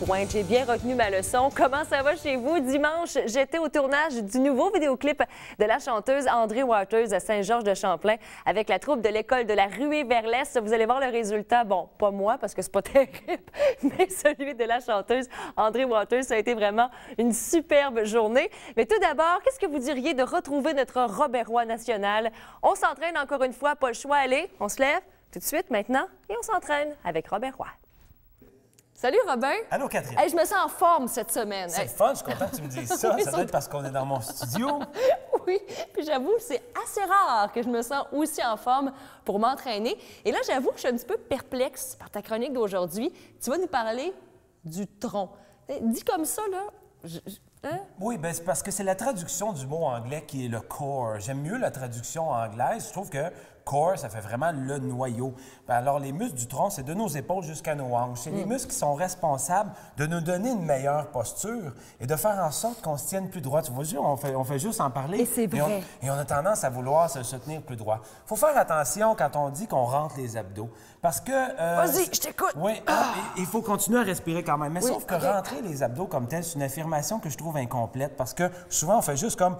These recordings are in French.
pointe. J'ai bien retenu ma leçon. Comment ça va chez vous? Dimanche, j'étais au tournage du nouveau vidéoclip de la chanteuse André Waters à Saint-Georges-de-Champlain avec la troupe de l'école de la Ruée vers l'Est. Vous allez voir le résultat. Bon, pas moi parce que c'est pas terrible, mais celui de la chanteuse André Waters. Ça a été vraiment une superbe journée. Mais tout d'abord, qu'est-ce que vous diriez de retrouver notre Robert Roy national? On s'entraîne encore une fois, pas le choix. Allez, on se lève tout de suite maintenant et on s'entraîne avec Robert Roy. Salut Robin! Allô Catherine! Hey, je me sens en forme cette semaine. C'est le fun, je suis content que tu me dises ça. Oui, ça doit être parce qu'on est dans mon studio. Oui, puis j'avoue, c'est assez rare que je me sens aussi en forme pour m'entraîner. Et là, j'avoue que je suis un petit peu perplexe par ta chronique d'aujourd'hui. Tu vas nous parler du tronc. Dit comme ça, là, hein? Oui, bien, c'est parce que c'est la traduction du mot anglais qui est le core. J'aime mieux la traduction anglaise. Je trouve que core, ça fait vraiment le noyau. Bien, alors, les muscles du tronc, c'est de nos épaules jusqu'à nos hanches. C'est les muscles qui sont responsables de nous donner une meilleure posture et de faire en sorte qu'on se tienne plus droit. Tu vois, on fait juste en parler. Et c'est vrai. Et on a tendance à vouloir se tenir plus droit. Il faut faire attention quand on dit qu'on rentre les abdos. Parce que... Vas-y, je t'écoute! Oui, il faut continuer à respirer quand même. Mais sauf que rentrer les abdos comme tel, c'est une affirmation que je trouve incomplète parce que souvent, on fait juste comme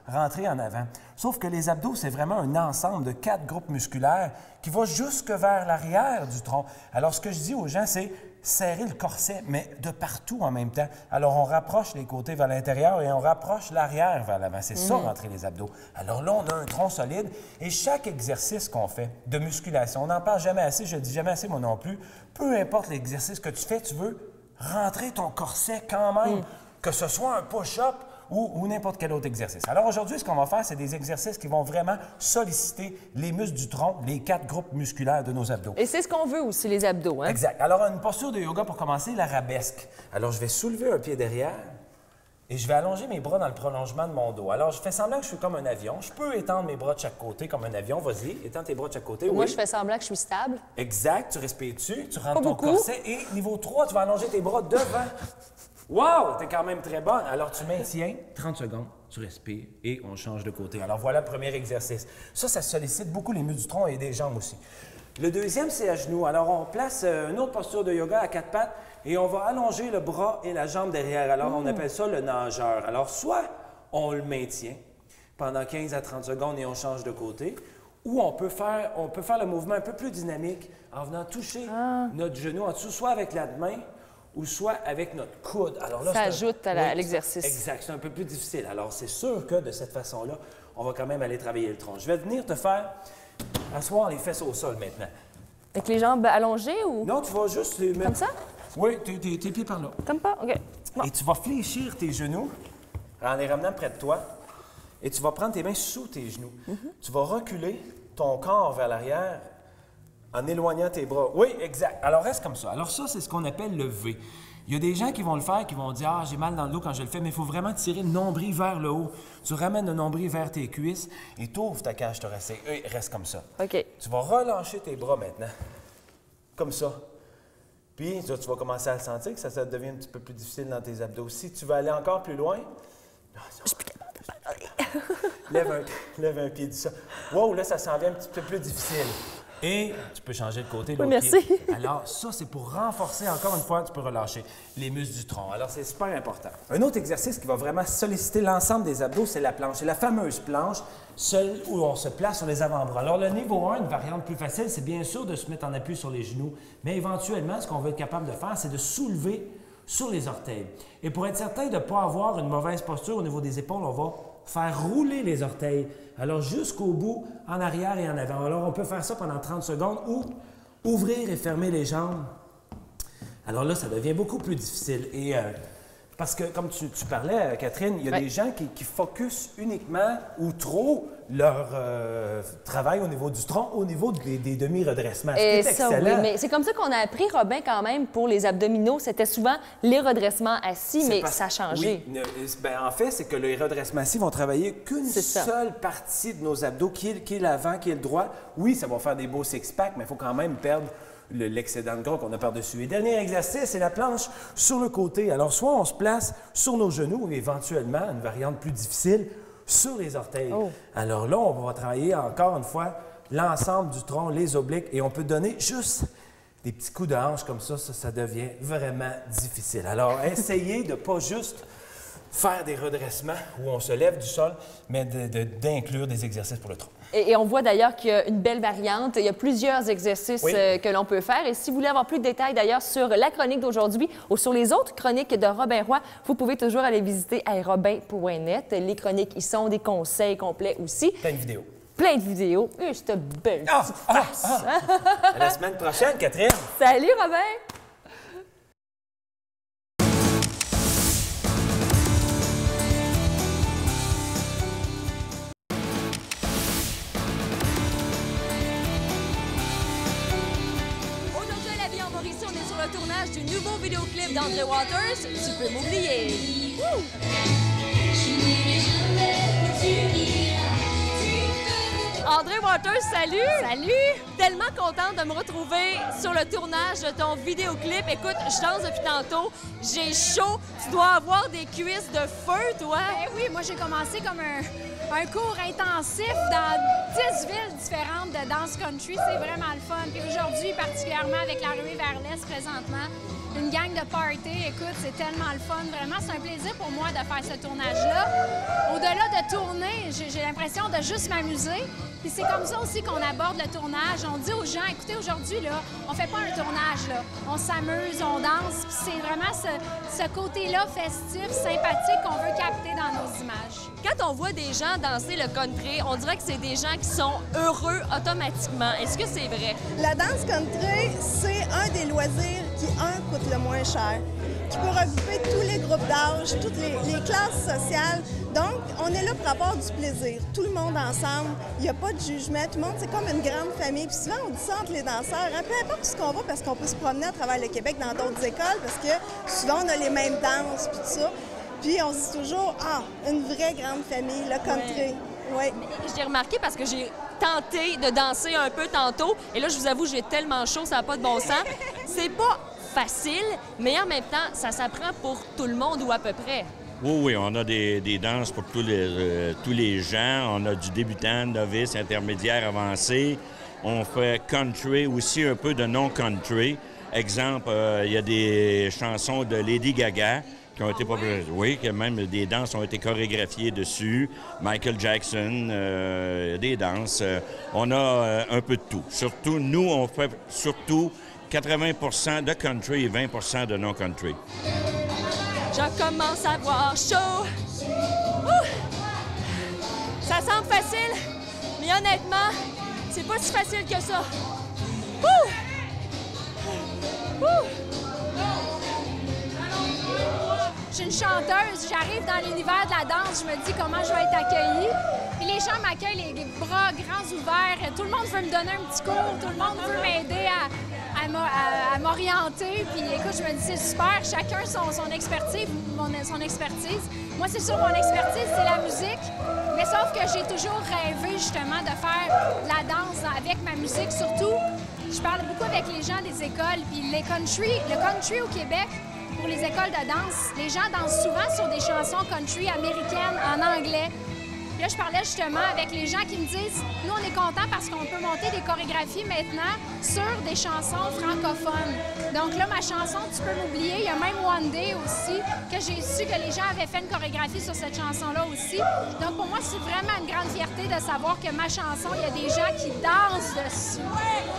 rentrer en avant. Sauf que les abdos, c'est vraiment un ensemble de 4 groupes musculaires qui va jusque vers l'arrière du tronc. Alors, ce que je dis aux gens, c'est serrer le corset, mais de partout en même temps. Alors, on rapproche les côtés vers l'intérieur et on rapproche l'arrière vers l'avant. C'est ça, rentrer les abdos. Alors là, on a un tronc solide et chaque exercice qu'on fait de musculation, on n'en parle jamais assez, je ne dis jamais assez moi non plus, peu importe l'exercice que tu fais, tu veux rentrer ton corset quand même, que ce soit un push-up ou n'importe quel autre exercice. Alors aujourd'hui, ce qu'on va faire, c'est des exercices qui vont vraiment solliciter les muscles du tronc, les 4 groupes musculaires de nos abdos. Et c'est ce qu'on veut aussi, les abdos, hein? Exact. Alors, une posture de yoga pour commencer, l'arabesque. Alors, je vais soulever un pied derrière et je vais allonger mes bras dans le prolongement de mon dos. Alors, je fais semblant que je suis comme un avion. Je peux étendre mes bras de chaque côté comme un avion. Vas-y, étends tes bras de chaque côté. Moi, oui. je fais semblant que je suis stable. Exact. Tu respires dessus, tu rentres Pas ton beaucoup. corset et niveau 3, tu vas allonger tes bras devant. Wow! T'es quand même très bonne. Alors, tu maintiens 30 secondes, tu respires et on change de côté. Alors, voilà le premier exercice. Ça sollicite beaucoup les muscles du tronc et des jambes aussi. Le deuxième, c'est à genoux. Alors, on place une autre posture de yoga à 4 pattes et on va allonger le bras et la jambe derrière. Alors, on appelle ça le nageur. Alors, soit on le maintient pendant 15 à 30 secondes et on change de côté, ou on peut faire le mouvement un peu plus dynamique en venant toucher notre genou en dessous, soit avec la main ou soit avec notre coude. Alors là, Ça ajoute à l'exercice. Exact, c'est un peu plus difficile. Alors, c'est sûr que de cette façon-là, on va quand même aller travailler le tronc. Je vais venir te faire asseoir les fesses au sol maintenant. Avec les jambes allongées ou... Non, tu vas juste... Comme ça? Oui, tes pieds par là. Comme pas? OK. Bon. Et tu vas fléchir tes genoux en les ramenant près de toi. Et tu vas prendre tes mains sous tes genoux. Tu vas reculer ton corps vers l'arrière en éloignant tes bras. Oui, exact. Alors, reste comme ça. Alors ça, c'est ce qu'on appelle le V. Il y a des gens qui vont le faire, qui vont dire « Ah, j'ai mal dans le dos quand je le fais », mais il faut vraiment tirer le nombril vers le haut. Tu ramènes le nombril vers tes cuisses et tu ouvres ta cage thoracique. Et reste comme ça. OK. Tu vas relâcher tes bras maintenant. Comme ça. Puis, tu vas commencer à le sentir que ça devient un petit peu plus difficile dans tes abdos. Si tu veux aller encore plus loin... Lève un pied du sol. Wow, là, ça s'en vient un petit peu plus difficile. Et tu peux changer de côté. Oui, merci. Pied. Alors, ça, c'est pour renforcer, encore une fois, tu peux relâcher les muscles du tronc. Alors, c'est super important. Un autre exercice qui va vraiment solliciter l'ensemble des abdos, c'est la planche. C'est la fameuse planche, celle où on se place sur les avant-bras. Alors, le niveau 1, une variante plus facile, c'est bien sûr de se mettre en appui sur les genoux. Mais éventuellement, ce qu'on va être capable de faire, c'est de soulever sur les orteils. Et pour être certain de ne pas avoir une mauvaise posture au niveau des épaules, on va faire rouler les orteils. Alors, jusqu'au bout, en arrière et en avant. Alors, on peut faire ça pendant 30 secondes ou ouvrir et fermer les jambes. Alors là, ça devient beaucoup plus difficile. Et parce que, comme tu parlais, Catherine, il y a des gens qui focusent uniquement ou trop leur travail au niveau du tronc, au niveau des demi-redressements. Et ça, oui, mais c'est comme ça qu'on a appris, Robin, quand même, pour les abdominaux. C'était souvent les redressements assis, mais ça a changé. Oui, en fait, c'est que les redressements assis vont travailler qu'une seule partie de nos abdos, qui est l'avant, qui est le droit. Oui, ça va faire des beaux six-packs, mais il faut quand même perdre l'excédent de gras qu'on a par-dessus. Et dernier exercice, c'est la planche sur le côté. Alors, soit on se place sur nos genoux, ou éventuellement, une variante plus difficile, sur les orteils. Alors là, on va travailler encore une fois l'ensemble du tronc, les obliques, et on peut donner juste des petits coups de hanche comme ça devient vraiment difficile. Alors, essayez de ne pas juste faire des redressements où on se lève du sol, mais d'inclure des exercices pour le tronc. Et on voit d'ailleurs qu'il y a une belle variante. Il y a plusieurs exercices que l'on peut faire. Et si vous voulez avoir plus de détails d'ailleurs sur la chronique d'aujourd'hui ou sur les autres chroniques de Robin Roy, vous pouvez toujours aller visiter aérobin.net. Les chroniques y sont, des conseils complets aussi. Plein de vidéos. Plein de vidéos. Et cette belle petite face. À la semaine prochaine, Catherine. Salut, Robin! Le tournage du nouveau vidéoclip d'André Waters, Tu peux m'oublier. André Waters, salut! Salut! Tellement contente de me retrouver sur le tournage de ton vidéoclip. Écoute, je danse depuis tantôt, j'ai chaud. Tu dois avoir des cuisses de feu, toi? Ben oui, moi j'ai commencé comme un cours intensif dans 10 villes différentes de danse country. C'est vraiment le fun. Puis aujourd'hui, particulièrement avec la ruée vers l'Est présentement, une gang de party. Écoute, c'est tellement le fun. Vraiment, c'est un plaisir pour moi de faire ce tournage-là. Au-delà de tourner, j'ai l'impression de juste m'amuser. Puis c'est comme ça aussi qu'on aborde le tournage. On dit aux gens, écoutez, aujourd'hui, là, on fait pas un tournage, là. On s'amuse, on danse. Puis c'est vraiment ce côté-là festif, sympathique qu'on veut capter dans nos images. Quand on voit des gens danser le country, on dirait que c'est des gens qui sont heureux automatiquement. Est-ce que c'est vrai? La danse country, c'est un des loisirs qui, coûte le moins cher, qui peut regrouper tous les groupes d'âge, toutes les classes sociales. Donc, on est là pour avoir du plaisir. Tout le monde ensemble, il n'y a pas de jugement. Tout le monde, c'est comme une grande famille. Puis souvent, on dit ça entre les danseurs, hein, peu importe ce qu'on va, parce qu'on peut se promener à travers le Québec dans d'autres écoles, parce que souvent, on a les mêmes danses, puis tout ça. Puis on se dit toujours, une vraie grande famille, le country. Oui. J'ai remarqué parce que j'ai tenté de danser un peu tantôt, et là, je vous avoue, j'ai tellement chaud, ça n'a pas de bon sens. C'est pas facile, mais en même temps, ça s'apprend pour tout le monde ou à peu près. Oui, on a des danses pour tous les gens. On a du débutant, novice, intermédiaire, avancé. On fait country, aussi un peu de non-country. Exemple, il y a des chansons de Lady Gaga qui ont été popularisées. Oui, que même des danses ont été chorégraphiées dessus. Michael Jackson, des danses. On a un peu de tout. Surtout, nous, on fait surtout 80% de country et 20% de non-country. Je commence à avoir chaud. Ouh! Ça semble facile, mais honnêtement, c'est pas si facile que ça. Ouh! Ouh! Je suis une chanteuse, j'arrive dans l'univers de la danse, je me dis comment je vais être accueillie. Puis les gens m'accueillent les bras grands ouverts. Tout le monde veut me donner un petit cours, tout le monde veut m'aider à m'orienter. Puis écoute, je me dis c'est super, chacun son expertise. Moi, c'est sûr, mon expertise, c'est la musique. Mais sauf que j'ai toujours rêvé justement de faire de la danse avec ma musique. Surtout, je parle beaucoup avec les gens des écoles. Puis le country au Québec, pour les écoles de danse, les gens dansent souvent sur des chansons country américaines en anglais. Là, je parlais justement avec les gens qui me disent « Nous, on est contents parce qu'on peut monter des chorégraphies maintenant sur des chansons francophones. » Donc là, ma chanson « Tu peux m'oublier », il y a même One Day aussi, que j'ai su que les gens avaient fait une chorégraphie sur cette chanson-là aussi. Donc pour moi, c'est vraiment une grande fierté de savoir que ma chanson, il y a des gens qui dansent dessus.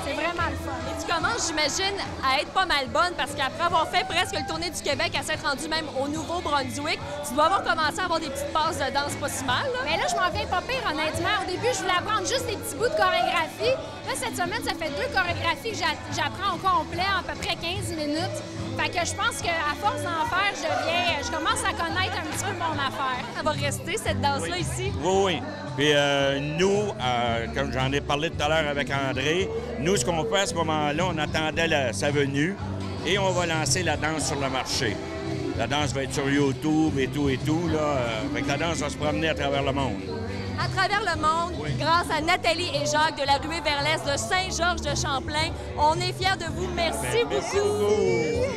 C'est vraiment le fun. Et tu commences, j'imagine, à être pas mal bonne parce qu'après avoir fait presque le tournée du Québec, à s'être rendu même au Nouveau-Brunswick, tu dois avoir commencé à avoir des petites passes de danse pas si mal. Mais là, je m'en viens pas pire, honnêtement. Au début, je voulais apprendre juste des petits bouts de chorégraphie. Là, cette semaine, ça fait 2 chorégraphies que j'apprends au complet en à peu près 15 minutes. Fait que je pense qu'à force d'en faire, je commence à connaître un petit peu mon affaire. Ça va rester, cette danse-là, ici? Oui. Puis nous, comme j'en ai parlé tout à l'heure avec André, nous, ce qu'on fait à ce moment-là, on attendait sa venue et on va lancer la danse sur le marché. La danse va être sur YouTube et tout, là. Fait que la danse va se promener à travers le monde. À travers le monde, oui. Grâce à Nathalie et Jacques de la ruée vers l'Est de Saint-Georges-de-Champlain. On est fiers de vous. Merci beaucoup.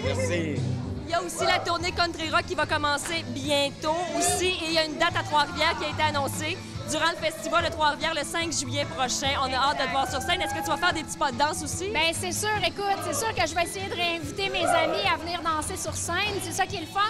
Merci. Il y a aussi la tournée Country Rock qui va commencer bientôt aussi. Et il y a une date à Trois-Rivières qui a été annoncée. durant le festival de Trois-Rivières le 5 juillet prochain. On a hâte de te voir sur scène. Est-ce que tu vas faire des petits pas de danse aussi? Bien, c'est sûr. Écoute, c'est sûr que je vais essayer de réinviter mes amis à venir danser sur scène. C'est ça qui est le fun.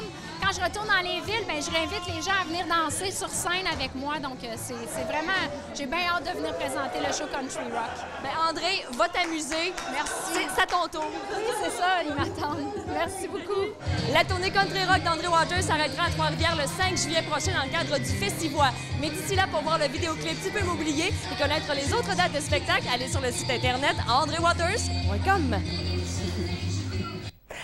Quand je retourne dans les villes, bien, je réinvite les gens à venir danser sur scène avec moi. Donc, c'est vraiment... J'ai bien hâte de venir présenter le show Country Rock. Bien, André, va t'amuser. Merci. C'est à ton tour. Oui, c'est ça. Ils m'attendent. Merci beaucoup. La tournée Country Rock d'André Waters s'arrêtera à Trois-Rivières le 5 juillet prochain dans le cadre du Festivois. Mais d'ici là, pour voir le vidéoclip Tu peux m'oublier et connaître les autres dates de spectacle, allez sur le site internet andrewaters.com.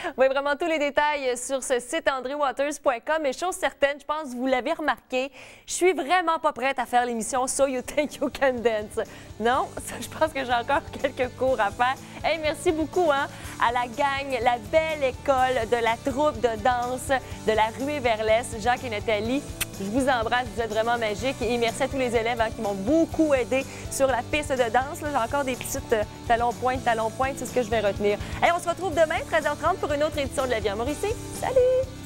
Vous voyez vraiment tous les détails sur ce site andrewaters.com. Et chose certaine, je pense que vous l'avez remarqué, je suis vraiment pas prête à faire l'émission So You Think You Can Dance. Non, ça, je pense que j'ai encore quelques cours à faire. Hey, merci beaucoup à la gang, la belle école de la troupe de danse de la Ruée vers l'Est, Jacques et Nathalie. Je vous embrasse, vous êtes vraiment magiques. Et merci à tous les élèves qui m'ont beaucoup aidé sur la piste de danse. J'ai encore des petites talons-pointes, c'est ce que je vais retenir. Allez, on se retrouve demain, 13h30, pour une autre édition de La Vie en Mauricie. Salut!